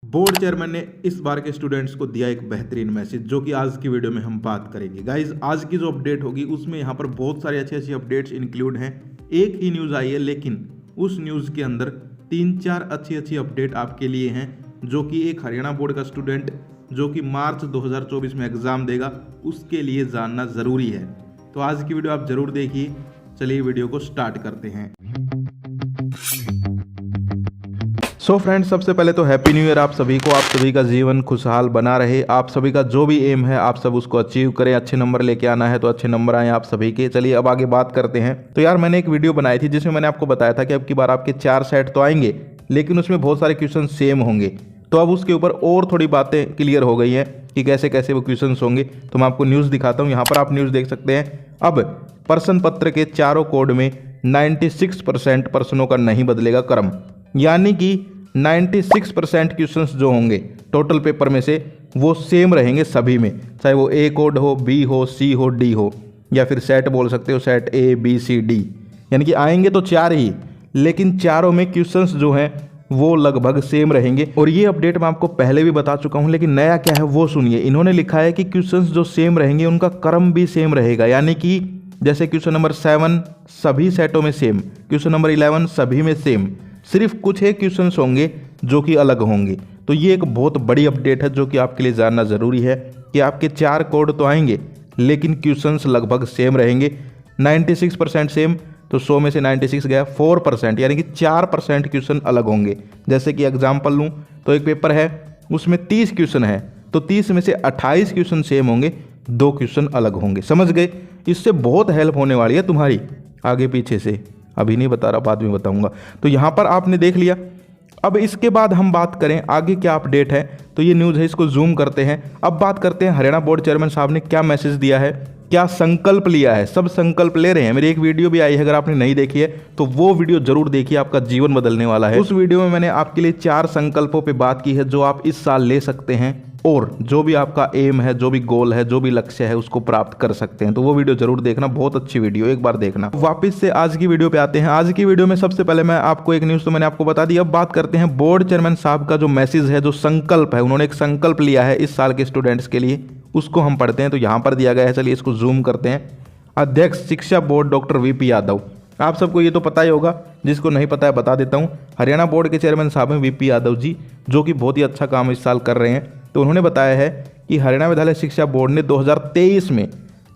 Board chairman ने इस बार के स्टूडेंट्स को दिया एक बेहतरीन मैसेज, जो कि आज की वीडियो में हम बात करेंगे। गाइज, आज की जो अपडेट होगी उसमें यहाँ पर बहुत सारी अच्छी अच्छी अपडेट्स इंक्लूड हैं। एक ही न्यूज़ आई है, लेकिन उस न्यूज़ के अंदर 3-4 अच्छी अपडेट आपके लिए हैं, जो कि एक हरियाणा बोर्ड का स्टूडेंट जो कि मार्च 2024 में एग्ज़ाम देगा उसके लिए जानना ज़रूरी है। तो आज की वीडियो आप ज़रूर देखिए। चलिए वीडियो को स्टार्ट करते हैं। सो फ्रेंड्स, सबसे पहले तो हैप्पी न्यू ईयर आप सभी को। आप सभी का जीवन खुशहाल बना रहे। आप सभी का जो भी एम है आप सब उसको अचीव करें। अच्छे नंबर लेके आना है तो अच्छे नंबर आए आप सभी के। चलिए अब आगे बात करते हैं। तो यार, मैंने एक वीडियो बनाई थी जिसमें मैंने आपको बताया था कि अब की बार आपके 4 सेट तो आएंगे, लेकिन उसमें बहुत सारे क्वेश्चन सेम होंगे। तो अब उसके ऊपर और थोड़ी बातें क्लियर हो गई हैं कि कैसे कैसे वो क्वेश्चन होंगे। तो मैं आपको न्यूज़ दिखाता हूँ। यहाँ पर आप न्यूज़ देख सकते हैं। अब प्रश्न पत्र के चारों कोड में 96% प्रश्नों का नहीं बदलेगा क्रम, यानी कि 96% क्वेश्चंस जो होंगे टोटल पेपर में से वो सेम रहेंगे सभी में, चाहे वो ए कोड हो, बी हो, सी हो, डी हो, या फिर सेट बोल सकते हो, set A B C D. यानी कि आएंगे तो 4 ही, लेकिन चारों में क्वेश्चंस जो हैं वो लगभग सेम रहेंगे। और ये अपडेट मैं आपको पहले भी बता चुका हूँ, लेकिन नया क्या है वो सुनिए। इन्होंने लिखा है कि क्वेश्चंस जो सेम रहेंगे उनका क्रम भी सेम रहेगा, यानी कि जैसे क्वेश्चन नंबर 7 सभी सेटों में सेम, क्वेश्चन नंबर 11 सभी में सेम, सिर्फ कुछ एक क्वेश्चंस होंगे जो कि अलग होंगे। तो ये एक बहुत बड़ी अपडेट है जो कि आपके लिए जानना ज़रूरी है कि आपके 4 कोड तो आएंगे, लेकिन क्वेश्चंस लगभग सेम रहेंगे। 96% सेम, तो 100 में से 96 गया, 4% यानी कि 4% क्वेश्चन अलग होंगे। जैसे कि एग्जाम्पल लूँ तो एक पेपर है उसमें 30 क्वेश्चन है, तो 30 में से 28 क्वेश्चन सेम होंगे, 2 क्वेश्चन अलग होंगे। समझ गए? इससे बहुत हेल्प होने वाली है तुम्हारी आगे पीछे से। अभी नहीं बता रहा, बाद में बताऊंगा। तो यहाँ पर आपने देख लिया। अब इसके बाद हम बात करें आगे क्या अपडेट है। तो ये न्यूज़ है, इसको जूम करते हैं। अब बात करते हैं हरियाणा बोर्ड चेयरमैन साहब ने क्या मैसेज दिया है, क्या संकल्प लिया है। सब संकल्प ले रहे हैं। मेरी एक वीडियो भी आई है, अगर आपने नहीं देखी है तो वो वीडियो जरूर देखिए, आपका जीवन बदलने वाला है। उस वीडियो में मैंने आपके लिए 4 संकल्पों पे बात की है जो आप इस साल ले सकते हैं, और जो भी आपका एम है, जो भी गोल है, जो भी लक्ष्य है, उसको प्राप्त कर सकते हैं। तो वो वीडियो जरूर देखना, बहुत अच्छी वीडियो, एक बार देखना। वापस से आज की वीडियो पे आते हैं। आज की वीडियो में सबसे पहले मैं आपको एक न्यूज़ तो मैंने आपको बता दी। अब बात करते हैं बोर्ड चेयरमैन साहब का जो मैसेज है, जो संकल्प है, उन्होंने एक संकल्प लिया है इस साल के स्टूडेंट्स के लिए, उसको हम पढ़ते हैं। तो यहाँ पर दिया गया है, चलिए इसको जूम करते हैं। अध्यक्ष शिक्षा बोर्ड डॉक्टर वीपी यादव। आप सबको ये तो पता ही होगा, जिसको नहीं पता है बता देता हूँ। हरियाणा बोर्ड के चेयरमैन साहब हैं वीपी यादव जी, जो कि बहुत ही अच्छा काम इस साल कर रहे हैं। तो उन्होंने बताया है कि हरियाणा विद्यालय शिक्षा बोर्ड ने 2023 में,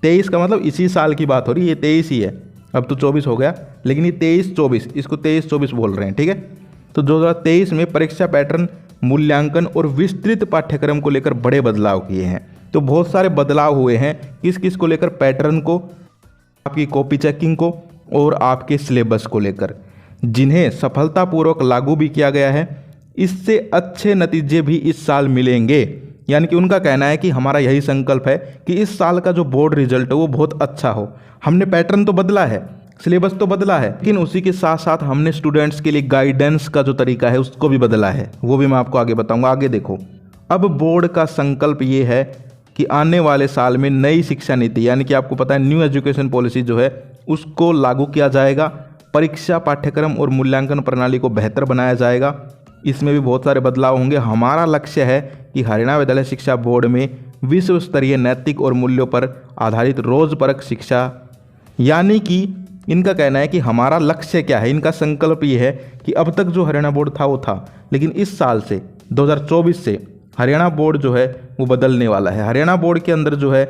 23 का मतलब इसी साल की बात हो रही है, ये 23 ही है, अब तो 24 हो गया, लेकिन ये 23-24, इसको 23-24 बोल रहे हैं, ठीक है। तो 2023 में परीक्षा पैटर्न, मूल्यांकन और विस्तृत पाठ्यक्रम को लेकर बड़े बदलाव किए हैं। तो बहुत सारे बदलाव हुए हैं, किस किस को लेकर, पैटर्न को, आपकी कॉपी चेकिंग को और आपके सिलेबस को लेकर, जिन्हें सफलतापूर्वक लागू भी किया गया है। इससे अच्छे नतीजे भी इस साल मिलेंगे। यानी कि उनका कहना है कि हमारा यही संकल्प है कि इस साल का जो बोर्ड रिजल्ट है वो बहुत अच्छा हो। हमने पैटर्न तो बदला है, सिलेबस तो बदला है, लेकिन उसी के साथ साथ हमने स्टूडेंट्स के लिए गाइडेंस का जो तरीका है उसको भी बदला है। वो भी मैं आपको आगे बताऊंगा। आगे देखो, अब बोर्ड का संकल्प ये है कि आने वाले साल में नई शिक्षा नीति, यानी कि आपको पता है न्यू एजुकेशन पॉलिसी जो है उसको लागू किया जाएगा। परीक्षा, पाठ्यक्रम और मूल्यांकन प्रणाली को बेहतर बनाया जाएगा। इसमें भी बहुत सारे बदलाव होंगे। हमारा लक्ष्य है कि हरियाणा विद्यालय शिक्षा बोर्ड में विश्व स्तरीय नैतिक और मूल्यों पर आधारित रोजपरक शिक्षा, यानी कि इनका कहना है कि हमारा लक्ष्य क्या है, इनका संकल्प ये है कि अब तक जो हरियाणा बोर्ड था वो था, लेकिन इस साल से 2024 से हरियाणा बोर्ड जो है वो बदलने वाला है। हरियाणा बोर्ड के अंदर जो है,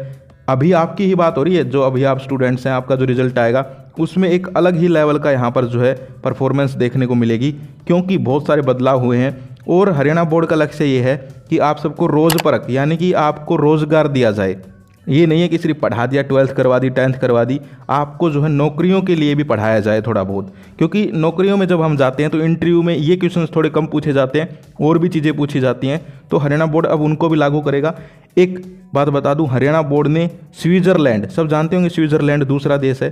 अभी आपकी ही बात हो रही है, जो अभी आप स्टूडेंट्स हैं, आपका जो रिजल्ट आएगा उसमें एक अलग ही लेवल का यहाँ पर जो है परफॉर्मेंस देखने को मिलेगी, क्योंकि बहुत सारे बदलाव हुए हैं। और हरियाणा बोर्ड का लक्ष्य ये है कि आप सबको रोज़परक, यानी कि आपको रोज़गार दिया जाए। ये नहीं है कि सिर्फ पढ़ा दिया, 12th करवा दी, 10th करवा दी, आपको जो है नौकरियों के लिए भी पढ़ाया जाए थोड़ा बहुत। क्योंकि नौकरियों में जब हम जाते हैं तो इंटरव्यू में ये क्वेश्चंस थोड़े कम पूछे जाते हैं, और भी चीज़ें पूछी जाती हैं। तो हरियाणा बोर्ड अब उनको भी लागू करेगा। एक बात बता दूं, हरियाणा बोर्ड ने स्विट्ज़रलैंड, सब जानते होंगे स्विट्ज़रलैंड दूसरा देश है,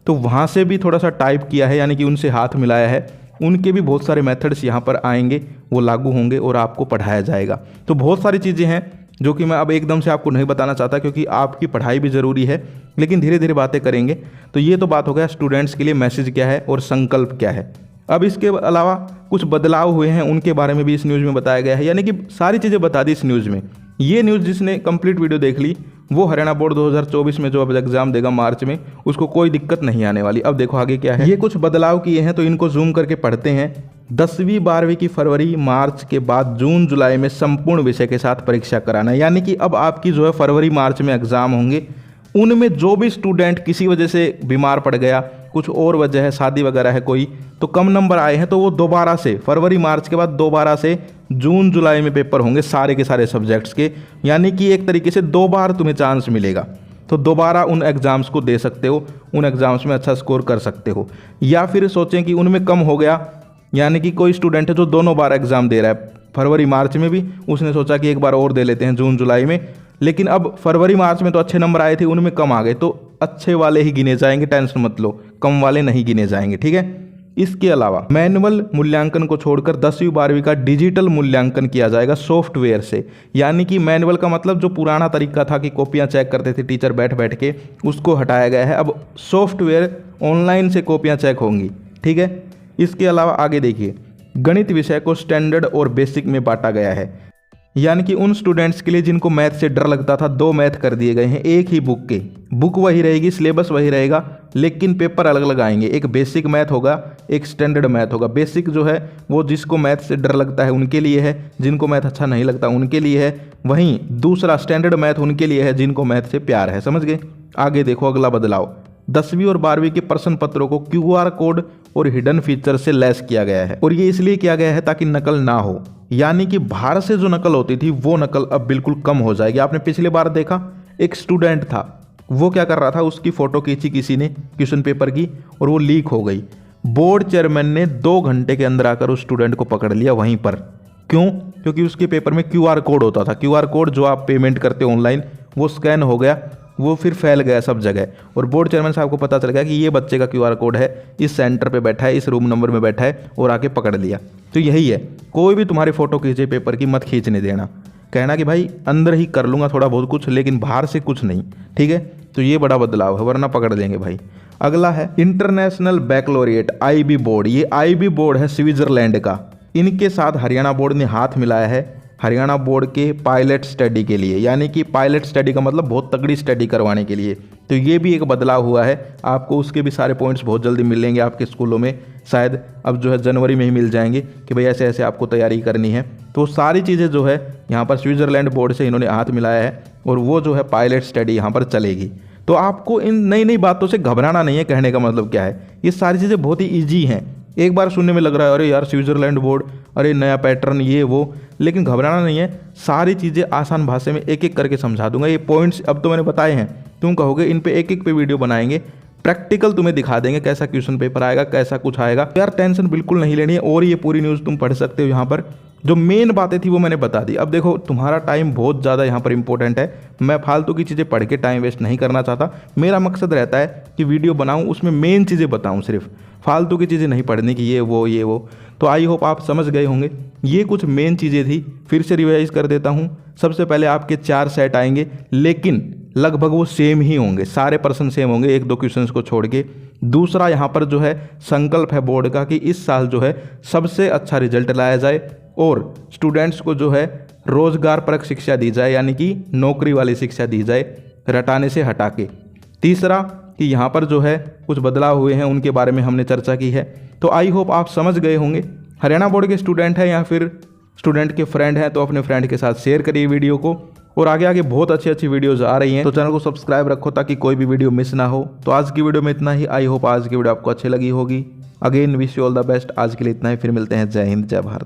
तो वहाँ से भी थोड़ा सा टाइप किया है, यानी कि उनसे हाथ मिलाया है। उनके भी बहुत सारे मेथड्स यहाँ पर आएंगे, वो लागू होंगे और आपको पढ़ाया जाएगा। तो बहुत सारी चीज़ें हैं जो कि मैं अब एकदम से आपको नहीं बताना चाहता, क्योंकि आपकी पढ़ाई भी ज़रूरी है, लेकिन धीरे धीरे बातें करेंगे। तो ये तो बात हो गया स्टूडेंट्स के लिए मैसेज क्या है और संकल्प क्या है। अब इसके अलावा कुछ बदलाव हुए हैं उनके बारे में भी इस न्यूज़ में बताया गया है, यानी कि सारी चीज़ें बता दी इस न्यूज़ में। ये न्यूज़ जिसने कंप्लीट वीडियो देख ली वो हरियाणा बोर्ड 2024 में जो अब एग्जाम देगा मार्च में, उसको कोई दिक्कत नहीं आने वाली। अब देखो आगे क्या है। ये कुछ बदलाव किए हैं तो इनको जूम करके पढ़ते हैं। 10वीं 12वीं की फरवरी मार्च के बाद जून जुलाई में संपूर्ण विषय के साथ परीक्षा कराना, यानी कि अब आपकी जो है फरवरी मार्च में एग्जाम होंगे। उनमें जो भी स्टूडेंट किसी वजह से बीमार पड़ गया, कुछ और वजह है, शादी वगैरह है कोई, तो कम नंबर आए हैं, तो वो दोबारा से फरवरी मार्च के बाद दोबारा से जून जुलाई में पेपर होंगे सारे के सारे सब्जेक्ट्स के, यानी कि एक तरीके से 2 बार तुम्हें चांस मिलेगा। तो दोबारा उन एग्ज़ाम्स को दे सकते हो, उन एग्ज़ाम्स में अच्छा स्कोर कर सकते हो। या फिर सोचें कि उनमें कम हो गया, यानी कि कोई स्टूडेंट है जो दोनों बार एग्ज़ाम दे रहा है, फरवरी मार्च में भी, उसने सोचा कि एक बार और दे लेते हैं जून जुलाई में, लेकिन अब फरवरी मार्च में तो अच्छे नंबर आए थे, उनमें कम आ गए, तो अच्छे वाले ही गिने जाएंगे, टेंशन मत लो, कम वाले नहीं गिने जाएंगे, ठीक है। इसके अलावा मैनुअल मूल्यांकन को छोड़कर 10वीं 12वीं का डिजिटल मूल्यांकन किया जाएगा सॉफ्टवेयर से, यानी कि मैनुअल का मतलब जो पुराना तरीका था कि कॉपियां चेक करते थे टीचर बैठ बैठ के, उसको हटाया गया है। अब सॉफ्टवेयर ऑनलाइन से कॉपियां चेक होंगी, ठीक है। इसके अलावा आगे देखिए, गणित विषय को स्टैंडर्ड और बेसिक में बांटा गया है, यानी कि उन स्टूडेंट्स के लिए जिनको मैथ से डर लगता था 2 मैथ कर दिए गए हैं एक ही बुक के। बुक वही रहेगी, सिलेबस वही रहेगा, लेकिन पेपर अलग अलग आएंगे। एक बेसिक मैथ होगा, एक स्टैंडर्ड मैथ होगा। बेसिक जो है वो जिसको मैथ से डर लगता है उनके लिए है, जिनको मैथ अच्छा नहीं लगता उनके लिए है। वहीं दूसरा स्टैंडर्ड मैथ उनके लिए है जिनको मैथ से प्यार है, समझ गए। आगे देखो अगला बदलाव, 10वीं और 12वीं के प्रश्न पत्रों को QR कोड और हिडन फीचर से लैस किया गया है, और ये इसलिए किया गया है ताकि नकल ना हो, यानी कि बाहर से जो नकल होती थी वो नकल अब बिल्कुल कम हो जाएगी। आपने पिछले बार देखा एक स्टूडेंट था, वो क्या कर रहा था, उसकी फोटो खींची किसी ने क्वेश्चन पेपर की और वो लीक हो गई। बोर्ड चेयरमैन ने 2 घंटे के अंदर आकर उस स्टूडेंट को पकड़ लिया वहीं पर। क्यों? क्योंकि उसके पेपर में QR कोड होता था। QR कोड जो आप पेमेंट करते हो ऑनलाइन, वो स्कैन हो गया, वो फिर फैल गया सब जगह, और बोर्ड चेयरमैन साहब को पता चल गया कि ये बच्चे का QR कोड है, इस सेंटर पे बैठा है, इस रूम नंबर में बैठा है, और आके पकड़ लिया। तो यही है, कोई भी तुम्हारी फोटो खींचे पेपर की मत खींचने देना, कहना कि भाई अंदर ही कर लूँगा थोड़ा बहुत कुछ, लेकिन बाहर से कुछ नहीं, ठीक है। तो ये बड़ा बदलाव है, वरना पकड़ लेंगे भाई। अगला है इंटरनेशनल बैकलॉरिएट IB बोर्ड। ये IB बोर्ड है स्विट्जरलैंड का, इनके साथ हरियाणा बोर्ड ने हाथ मिलाया है हरियाणा बोर्ड के पायलट स्टडी के लिए, यानी कि पायलट स्टडी का मतलब बहुत तगड़ी स्टडी करवाने के लिए। तो ये भी एक बदलाव हुआ है, आपको उसके भी सारे पॉइंट्स बहुत जल्दी मिलेंगे आपके स्कूलों में, शायद अब जो है जनवरी में ही मिल जाएंगे कि भाई ऐसे ऐसे आपको तैयारी करनी है। तो सारी चीज़ें जो है यहाँ पर स्विट्जरलैंड बोर्ड से इन्होंने हाथ मिलाया है, और वो जो है पायलट स्टडी यहाँ पर चलेगी। तो आपको इन नई नई बातों से घबराना नहीं है, कहने का मतलब क्या है, ये सारी चीज़ें बहुत ही ईजी हैं। एक बार सुनने में लग रहा है अरे यार स्विट्जरलैंड बोर्ड, अरे नया पैटर्न ये वो, लेकिन घबराना नहीं है, सारी चीज़ें आसान भाषा में एक एक करके समझा दूंगा। ये पॉइंट्स अब तो मैंने बताए हैं, तुम कहोगे इन पे एक एक पे वीडियो बनाएंगे, प्रैक्टिकल तुम्हें दिखा देंगे कैसा क्वेश्चन पेपर आएगा, कैसा कुछ आएगा। यार टेंशन बिल्कुल नहीं लेनी है, और ये पूरी न्यूज़ तुम पढ़ सकते हो। यहाँ पर जो मेन बातें थी वो मैंने बता दी। अब देखो तुम्हारा टाइम बहुत ज़्यादा यहाँ पर इंपॉर्टेंट है, मैं फालतू की चीज़ें पढ़ के टाइम वेस्ट नहीं करना चाहता। मेरा मकसद रहता है कि वीडियो बनाऊँ, उसमें मेन चीज़ें बताऊँ, सिर्फ फालतू की चीज़ें नहीं पढ़ने की ये वो। तो आई होप आप समझ गए होंगे। ये कुछ मेन चीज़ें थी, फिर से रिवाइज कर देता हूँ। सबसे पहले आपके 4 सेट आएंगे, लेकिन लगभग वो सेम ही होंगे, सारे पर्सन सेम होंगे, 1-2 क्वेश्चंस को छोड़ के। दूसरा यहाँ पर जो है संकल्प है बोर्ड का कि इस साल जो है सबसे अच्छा रिजल्ट लाया जाए, और स्टूडेंट्स को जो है रोजगार परक शिक्षा दी जाए, यानी कि नौकरी वाली शिक्षा दी जाए, रटाने से हटा के। तीसरा कि यहाँ पर जो है कुछ बदलाव हुए हैं, उनके बारे में हमने चर्चा की है। तो आई होप आप समझ गए होंगे। हरियाणा बोर्ड के स्टूडेंट हैं या फिर स्टूडेंट के फ्रेंड हैं तो अपने फ्रेंड के साथ शेयर करिए वीडियो को, और आगे आगे बहुत अच्छी अच्छी वीडियोज़ आ रही हैं, तो चैनल को सब्सक्राइब रखो ताकि कोई भी वीडियो मिस ना हो। तो आज की वीडियो में इतना ही। आई होप आज की वीडियो आपको अच्छी लगी होगी। Again wish you all the best. आज के लिए इतना ही, फिर मिलते हैं। जय हिंद, जय भारत।